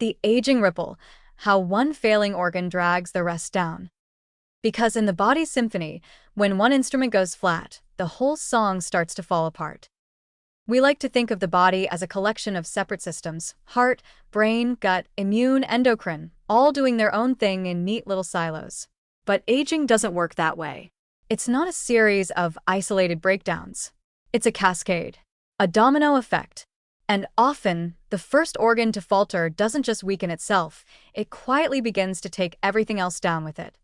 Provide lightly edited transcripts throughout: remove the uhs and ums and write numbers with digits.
The aging ripple, how one failing organ drags the rest down. Because in the body's symphony, when one instrument goes flat, the whole song starts to fall apart. We like to think of the body as a collection of separate systems: heart, brain, gut, immune, endocrine, all doing their own thing in neat little silos. But aging doesn't work that way. It's not a series of isolated breakdowns. It's a cascade, a domino effect. And often, the first organ to falter doesn't just weaken itself, it quietly begins to take everything else down with it.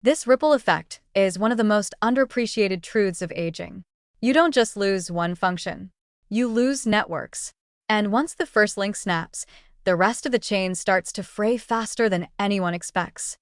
This ripple effect is one of the most underappreciated truths of aging. You don't just lose one function. You lose networks. And once the first link snaps, the rest of the chain starts to fray faster than anyone expects.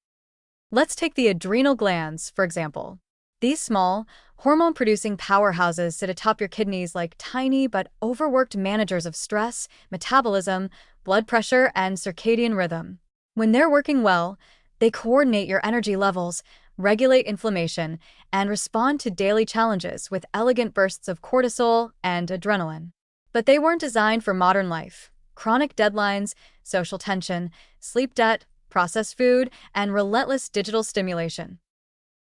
Let's take the adrenal glands, for example. These small, hormone-producing powerhouses sit atop your kidneys like tiny but overworked managers of stress, metabolism, blood pressure, and circadian rhythm. When they're working well, they coordinate your energy levels, regulate inflammation, and respond to daily challenges with elegant bursts of cortisol and adrenaline. But they weren't designed for modern life. Chronic deadlines, social tension, sleep debt, processed food, and relentless digital stimulation.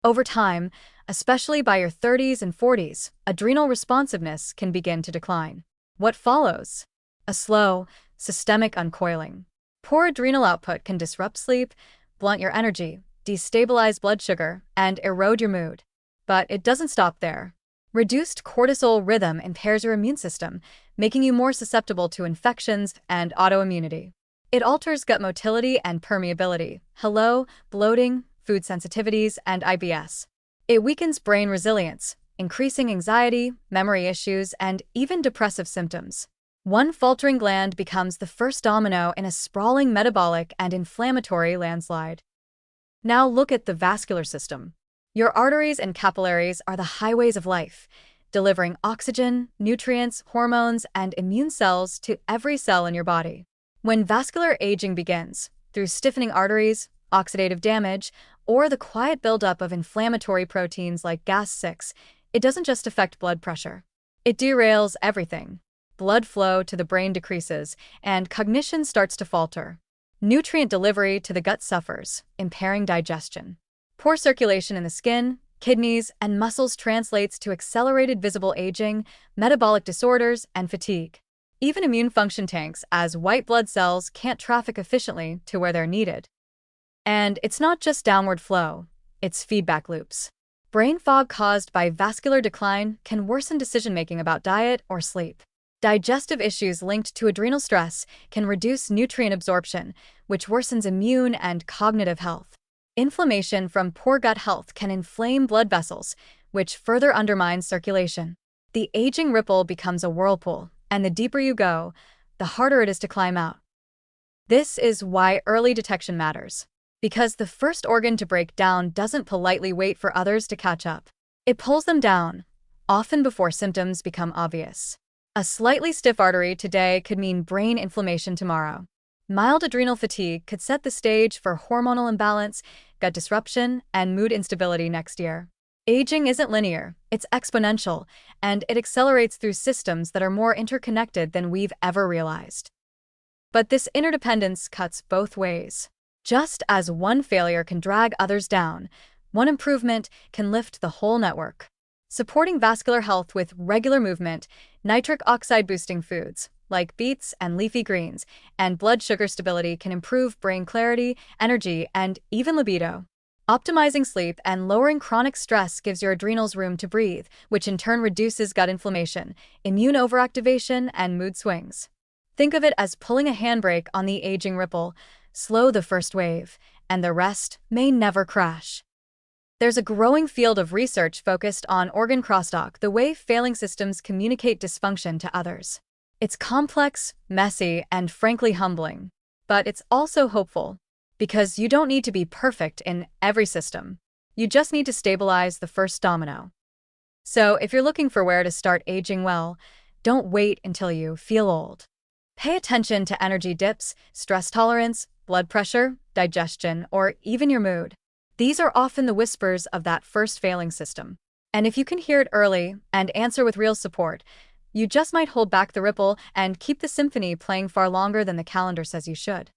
Over time, especially by your 30s and 40s, adrenal responsiveness can begin to decline. What follows? A slow, systemic uncoiling. Poor adrenal output can disrupt sleep, blunt your energy, destabilize blood sugar, and erode your mood. But it doesn't stop there. Reduced cortisol rhythm impairs your immune system, making you more susceptible to infections and autoimmunity. It alters gut motility and permeability. Hello, bloating, food sensitivities, and IBS. It weakens brain resilience, increasing anxiety, memory issues, and even depressive symptoms. One faltering gland becomes the first domino in a sprawling metabolic and inflammatory landslide. Now look at the vascular system. Your arteries and capillaries are the highways of life, delivering oxygen, nutrients, hormones, and immune cells to every cell in your body. When vascular aging begins, through stiffening arteries, oxidative damage, or the quiet buildup of inflammatory proteins like Gas6, it doesn't just affect blood pressure. It derails everything. Blood flow to the brain decreases, and cognition starts to falter. Nutrient delivery to the gut suffers, impairing digestion. Poor circulation in the skin, kidneys, and muscles translates to accelerated visible aging, metabolic disorders, and fatigue. Even immune function tanks, as white blood cells can't traffic efficiently to where they're needed. And it's not just downward flow, it's feedback loops. Brain fog caused by vascular decline can worsen decision-making about diet or sleep. Digestive issues linked to adrenal stress can reduce nutrient absorption, which worsens immune and cognitive health. Inflammation from poor gut health can inflame blood vessels, which further undermines circulation. The aging ripple becomes a whirlpool, and the deeper you go, the harder it is to climb out. This is why early detection matters. Because the first organ to break down doesn't politely wait for others to catch up. It pulls them down, often before symptoms become obvious. A slightly stiff artery today could mean brain inflammation tomorrow. Mild adrenal fatigue could set the stage for hormonal imbalance, gut disruption, and mood instability next year. Aging isn't linear, it's exponential, and it accelerates through systems that are more interconnected than we've ever realized. But this interdependence cuts both ways. Just as one failure can drag others down, one improvement can lift the whole network. Supporting vascular health with regular movement, nitric oxide-boosting foods, like beets and leafy greens, and blood sugar stability can improve brain clarity, energy, and even libido. Optimizing sleep and lowering chronic stress gives your adrenals room to breathe, which in turn reduces gut inflammation, immune overactivation, and mood swings. Think of it as pulling a handbrake on the aging ripple. Slow the first wave, and the rest may never crash. There's a growing field of research focused on organ crosstalk, the way failing systems communicate dysfunction to others. It's complex, messy, and frankly humbling. But it's also hopeful, because you don't need to be perfect in every system. You just need to stabilize the first domino. So if you're looking for where to start aging well, don't wait until you feel old. Pay attention to energy dips, stress tolerance, blood pressure, digestion, or even your mood. These are often the whispers of that first failing system. And if you can hear it early and answer with real support, You just might hold back the ripple and keep the symphony playing far longer than the calendar says you should.